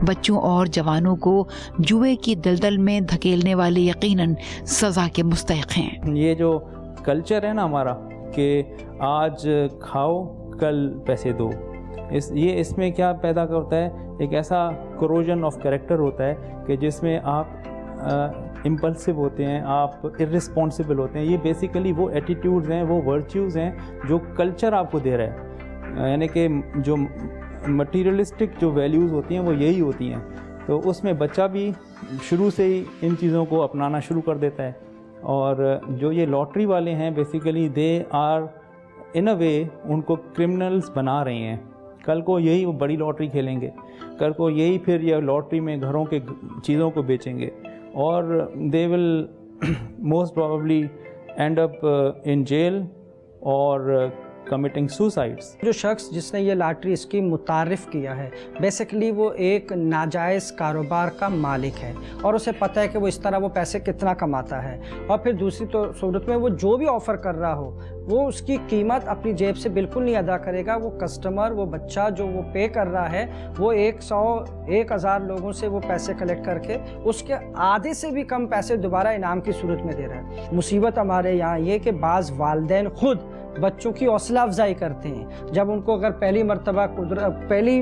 बच्चों और जवानों को जुए की दलदल में धकेलने वाले यकीनन सजा के मुस्तहिक हैं। ये जो कल्चर है ना हमारा कि आज खाओ कल पैसे दो, इसमें क्या पैदा करता है, एक ऐसा करोजन ऑफ कैरेक्टर होता है कि जिसमें आप इम्पल्सिव होते हैं, आप इर्रिस्पॉन्सिबल होते हैं। ये बेसिकली वो एटीट्यूड्स हैं, वो वर्च्यूज़ हैं जो कल्चर आपको दे रहा है, यानी कि जो मटीरियलिस्टिक जो वैल्यूज़ होती हैं वो यही होती हैं। तो उसमें बच्चा भी शुरू से ही इन चीज़ों को अपनाना शुरू कर देता है। और जो ये लॉटरी वाले हैं बेसिकली दे आर इन अ वे उनको क्रिमिनल्स बना रहे हैं। कल को यही वो बड़ी लॉटरी खेलेंगे, कल को यही फिर ये लॉटरी में घरों के चीज़ों को बेचेंगे और they will most probably end up in jail और कमिटिंग सुसाइड्स। जो शख्स जिसने ये लॉटरी स्कीम मुतारिफ़ किया है बेसिकली वो एक नाजायज़ कारोबार का मालिक है और उसे पता है कि वो इस तरह वो पैसे कितना कमाता है। और फिर दूसरी तो सूरत में वो जो भी ऑफ़र कर रहा हो वो उसकी कीमत अपनी जेब से बिल्कुल नहीं अदा करेगा। वो कस्टमर, वो बच्चा जो वो पे कर रहा है वो 100-1000 लोगों से वो पैसे कलेक्ट करके उसके आधे से भी कम पैसे दोबारा इनाम की सूरत में दे रहा है। मुसीबत हमारे यहाँ ये कि बाज़ वालिदैन खुद बच्चों की हौसला अफजाई करते हैं। जब उनको अगर पहली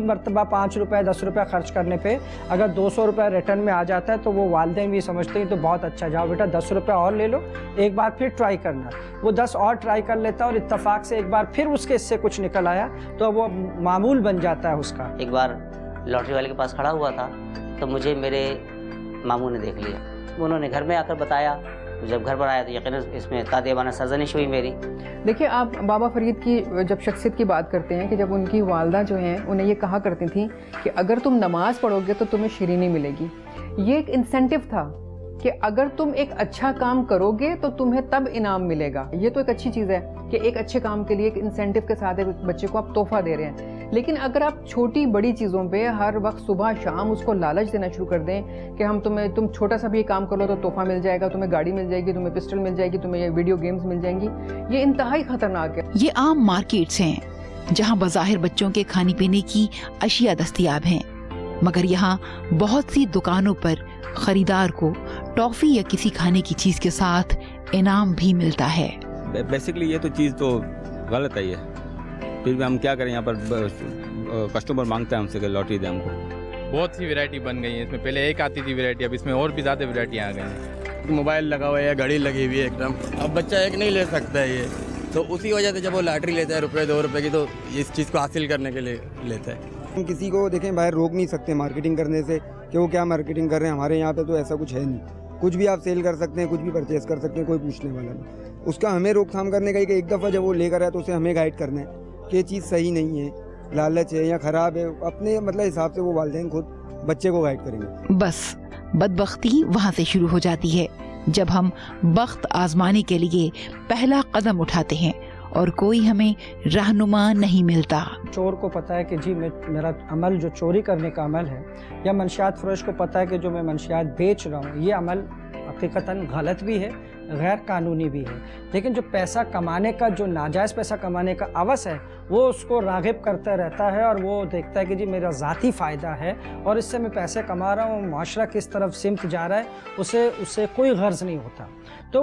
मरतबा 5 रुपये 10 रुपये खर्च करने पे अगर 200 रुपये रिटर्न में आ जाता है तो वो वालिदैन भी समझते हैं तो बहुत अच्छा, जाओ बेटा 10 रुपये और ले लो, एक बार फिर ट्राई करना। वो 10 और ट्राई कर लेता है और इत्तफाक से एक बार फिर उसके इससे कुछ निकल आया तो वो मामूल बन जाता है उसका। एक बार लॉटरी वाले के पास खड़ा हुआ था तो मुझे मेरे मामू ने देख लिया, उन्होंने घर में आकर बताया। जब घर पर आया तो यकीनन इसमें तादेबाना सरजनिश हुई मेरी। देखिए, आप बाबा फरीद की जब शख्सियत की बात करते हैं कि जब उनकी वालदा जो हैं उन्हें ये कहा करती थी कि अगर तुम नमाज़ पढ़ोगे तो तुम्हें शीरीनी मिलेगी। ये एक इंसेंटिव था कि अगर तुम एक अच्छा काम करोगे तो तुम्हें तब इनाम मिलेगा। ये तो एक अच्छी चीज़ है कि एक अच्छे काम के लिए एक इंसेंटिव के साथ एक बच्चे को आप तोहफा दे रहे हैं। लेकिन अगर आप छोटी बड़ी चीज़ों पे हर वक्त सुबह शाम उसको लालच देना शुरू कर दें कि तुम छोटा सा भी काम कर लो तो तोहफा मिल जाएगा, तुम्हें गाड़ी मिल जाएगी, तुम्हें पिस्टल मिल जाएगी, तुम्हें ये वीडियो गेम्स मिल जाएंगी, ये इंतहाई खतरनाक है। ये आम मार्केट्स हैं जहाँ बज़ाहिर बच्चों के खाने पीने की अशिया दस्तयाब हैं, मगर यहाँ बहुत सी दुकानों पर खरीदार को टॉफी या किसी खाने की चीज के साथ इनाम भी मिलता है। बेसिकली ये तो चीज़ तो गलत है, ये फिर भी हम क्या करें, यहाँ पर कस्टमर मांगता है हमसे कि लॉटरी दे हमको। बहुत सी वैरायटी बन गई है, इसमें पहले एक आती थी वैरायटी, अब इसमें और भी ज़्यादा वैरायटी आ गई है। मोबाइल लगा हुआ है, घड़ी लगी हुई है एकदम, अब बच्चा एक नहीं ले सकता है ये, तो उसी वजह से जब वो लॉटरी लेता है रुपये 2 रुपये की तो इस चीज़ को हासिल करने के लिए लेता है। हम किसी को देखें बाहर रोक नहीं सकते मार्केटिंग करने से कि वो क्या मार्केटिंग कर रहे हैं। हमारे यहाँ पे तो ऐसा कुछ है नहीं, कुछ भी आप सेल कर सकते हैं, कुछ भी परचेस कर सकते हैं, कोई पूछने वाला नहीं। उसका हमें रोकथाम करने का एक दफ़ा जब वो लेकर आए तो उसे हमें गाइड करना है कि ये चीज़ सही नहीं है, लालच है या ख़राब है, अपने मतलब हिसाब से वो वालिदैन खुद बच्चे को गाइड करेंगे। बस बदबख्ती वहाँ से शुरू हो जाती है जब हम बख्त आजमाने के लिए पहला कदम उठाते हैं और कोई हमें रहनुमा नहीं मिलता। चोर को पता है कि जी मेरा अमल जो चोरी करने का अमल है, या मंशियात फरोश को पता है कि जो मैं मंशियात बेच रहा हूँ ये अमल हकीकतन गलत भी है, गैर कानूनी भी है। लेकिन जो पैसा कमाने का, जो नाजायज़ पैसा कमाने का अवस है वो उसको राग़िब करता रहता है और वो देखता है कि जी मेरा ज़ाती फ़ायदा है और इससे मैं पैसे कमा रहा हूँ, माशरा किस तरफ सिमत जा रहा है उसे कोई गर्ज़ नहीं होता। तो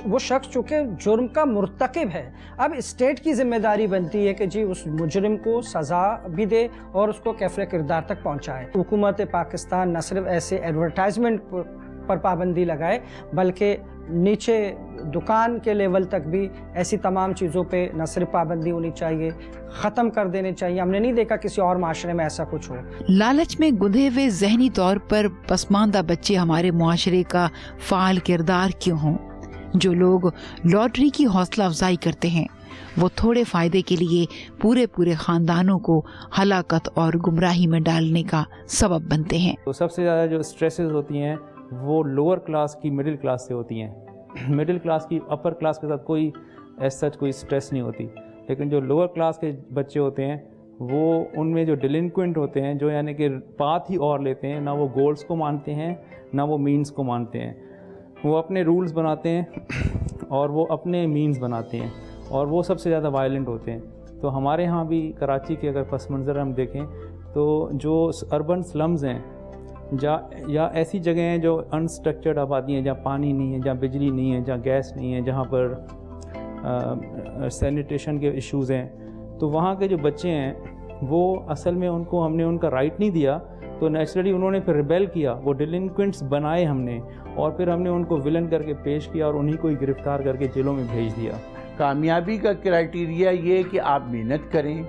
वो शख्स चूँकि जुर्म का मुर्तकिब है, अब स्टेट की ज़िम्मेदारी बनती है कि जी उस मुजरिम को सज़ा भी दे और उसको कैफ़रे किरदार तक पहुँचाए। हुकूमत पाकिस्तान न सिर्फ ऐसे एडवर्टाइजमेंट पर पाबंदी लगाए बल्कि नीचे दुकान के लेवल तक भी ऐसी तमाम चीज़ों पे न सिर्फ पाबंदी होनी चाहिए, ख़त्म कर देने चाहिए। हमने नहीं देखा किसी और माशरे में ऐसा कुछ हो। लालच में गुंधे हुए ज़हनी तौर पर पसमानदा बच्चे हमारे मुआशरे का फ़ाल किरदार क्यों हों? जो लोग लॉटरी की हौसला अफजाई करते हैं वो थोड़े फ़ायदे के लिए पूरे ख़ानदानों को हलाकत और गुमराही में डालने का सबब बनते हैं। तो सबसे ज़्यादा जो स्ट्रेसेस होती हैं वो लोअर क्लास की मिडिल क्लास से होती हैं। मिडिल क्लास की अपर क्लास के साथ कोई ऐसा कोई स्ट्रेस नहीं होती, लेकिन जो लोअर क्लास के बच्चे होते हैं वो उनमें जो डिलिंक्वेंट होते हैं, जो यानी कि पाथ ही और लेते हैं, ना वो गोल्स को मानते हैं ना वो मीन्स को मानते हैं। वो अपने रूल्स बनाते हैं और वो अपने मीन्स बनाते हैं और वो सबसे ज़्यादा वायलेंट होते हैं। तो हमारे यहाँ भी कराची के अगर पस मंज़र हम देखें तो जो अर्बन स्लम्स हैं یا ایسی جگہیں ہیں جو انسٹرکچرڈ آبادی ہیں، جہاں پانی نہیں ہے، جہاں بجلی نہیں ہے، جہاں گیس نہیں ہے، جہاں پر سینیٹیشن کے ایشوز ہیں، تو وہاں کے جو بچے ہیں وہ اصل میں ان کو ہم نے ان کا رائٹ نہیں دیا، تو نیچرلی انہوں نے پھر ریبیل کیا، وہ ڈیلنکوینٹس بنائے ہم نے، اور پھر ہم نے ان کو ولن کر کے پیش کیا اور انہی کو ہی گرفتار کر کے جیلوں میں بھیج دیا۔ کامیابی کا کرائٹیریا یہ کہ آپ محنت کریں،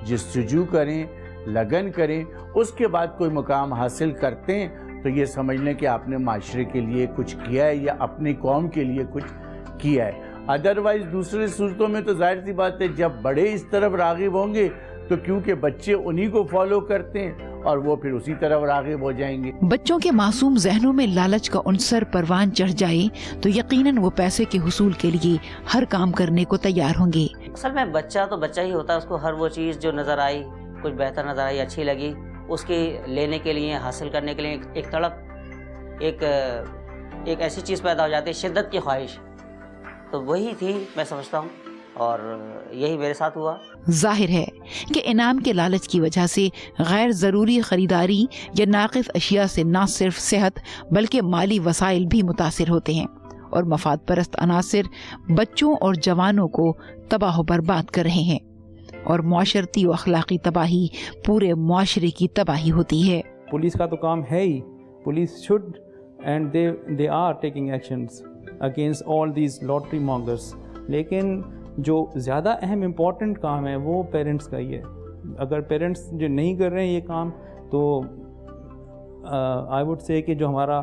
جستجو کریں، لگن کریں، اس کے بعد کوئی مقام حاصل کرتے ہیں تو یہ سمجھ لیں کہ آپ نے معاشرے کے لیے کچھ کیا ہے یا اپنی قوم کے لیے کچھ کیا ہے۔ ادروائز دوسرے صورتوں میں تو ظاہر سی بات ہے جب بڑے اس طرف راغب ہوں گے تو کیونکہ بچے انہی کو فالو کرتے ہیں اور وہ پھر اسی طرف راغب ہو جائیں گے۔ بچوں کے معصوم ذہنوں میں لالچ کا عنصر پروان چڑھ جائے تو یقیناً وہ پیسے کے حصول کے لیے ہر کام کرنے کو تیار ہوں گے۔ اصل میں بچہ تو بچہ ہی ہوتا ہے، اس کو ہر وہ چیز جو نظر آئی، کچھ بہتر نظر آئی، اچھی لگی، اس کی لینے کے لیے، حاصل کرنے کے لیے ایک تڑپ، ایک ایسی چیز پیدا ہو جاتی ہے، شدت کی خواہش، تو وہی تھی میں سمجھتا ہوں، اور یہی میرے ساتھ ہوا۔ ظاہر ہے کہ انعام کے لالچ کی وجہ سے غیر ضروری خریداری یا ناقص اشیاء سے نہ صرف صحت بلکہ مالی وسائل بھی متاثر ہوتے ہیں، اور مفاد پرست عناصر بچوں اور جوانوں کو تباہ و برباد کر رہے ہیں، اور معاشرتی و اخلاقی تباہی پورے معاشرے کی تباہی ہوتی ہے۔ پولیس کا تو کام ہے ہی، police should and they are taking actions against all these lottery mongers, لیکن جو زیادہ اہم امپورٹنٹ کام ہے وہ پیرنٹس کا ہی ہے۔ اگر پیرنٹس جو نہیں کر رہے ہیں یہ کام تو آئی وڈ سے کہ جو ہمارا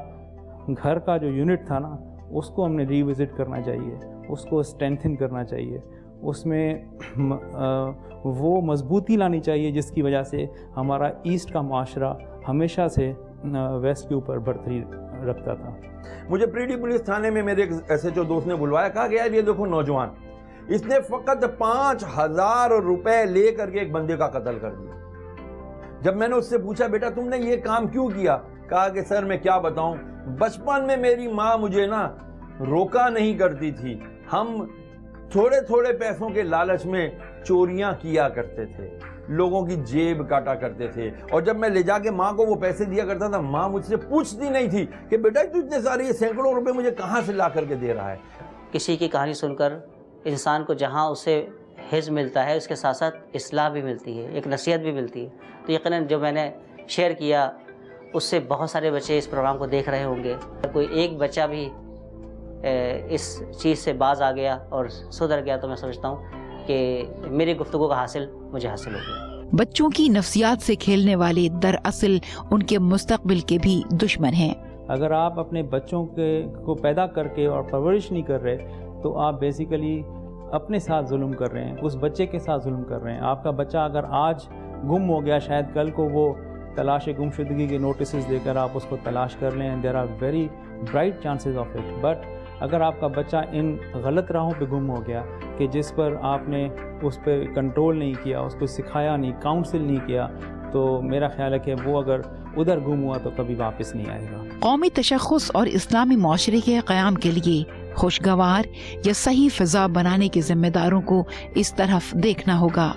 گھر کا جو یونٹ تھا نا اس کو ہم نے ری وزٹ کرنا چاہیے، اس کو اسٹرینتھن کرنا چاہیے، اس میں وہ مضبوطی لانی چاہیے جس کی وجہ سے ہمارا ایسٹ کا معاشرہ ہمیشہ سے ویسٹ کے اوپر برتری رکھتا تھا۔ مجھے پریڈی پولیس تھانے میں میرے ایک ایس ایچ او دوست نے بلوایا، کہا کہ یار یہ دیکھو نوجوان، اس نے فقط 5,000 روپے لے کر کے ایک بندے کا قتل کر دیا۔ جب میں نے اس سے پوچھا بیٹا تم نے یہ کام کیوں کیا، کہا کہ سر میں کیا بتاؤں، بچپن میں میری ماں مجھے نا روکا نہیں کرتی تھی، ہم تھوڑے تھوڑے پیسوں کے لالچ میں چوریاں کیا کرتے تھے، لوگوں کی جیب کاٹا کرتے تھے، اور جب میں لے جا کے ماں کو وہ پیسے دیا کرتا تھا ماں مجھ سے پوچھتی نہیں تھی کہ بیٹا تو اتنے سارے یہ سینکڑوں روپے مجھے کہاں سے لا کر کے دے رہا ہے۔ کسی کی کہانی سن کر انسان کو جہاں اسے حفظ ملتا ہے اس کے ساتھ ساتھ اصلاح بھی ملتی ہے، ایک نصیحت بھی ملتی ہے، تو یقیناً جو میں نے شیئر کیا اس سے بہت سارے بچے اس پروگرام کو دیکھ رہے ہوں گے، کوئی ایک بچہ بھی اس چیز سے باز آ گیا اور سدھر گیا تو میں سمجھتا ہوں کہ میری گفتگو کا حاصل مجھے حاصل ہو گیا۔ بچوں کی نفسیات سے کھیلنے والے دراصل ان کے مستقبل کے بھی دشمن ہیں۔ اگر آپ اپنے بچوں کو پیدا کر کے اور پرورش نہیں کر رہے تو آپ بیسیکلی اپنے ساتھ ظلم کر رہے ہیں، اس بچے کے ساتھ ظلم کر رہے ہیں۔ آپ کا بچہ اگر آج گم ہو گیا، شاید کل کو وہ تلاش گمشدگی کے نوٹسز دے کر آپ اس کو تلاش کر لیں، there are very bright chances of it. But اگر آپ کا بچہ ان غلط راہوں پہ گم ہو گیا کہ جس پر آپ نے اس پہ کنٹرول نہیں کیا، اس کو سکھایا نہیں، کاؤنسل نہیں کیا، تو میرا خیال ہے کہ وہ اگر ادھر گم ہوا تو کبھی واپس نہیں آئے گا۔ قومی تشخص اور اسلامی معاشرے کے قیام کے لیے خوشگوار یا صحیح فضا بنانے کے ذمہ داروں کو اس طرف دیکھنا ہوگا۔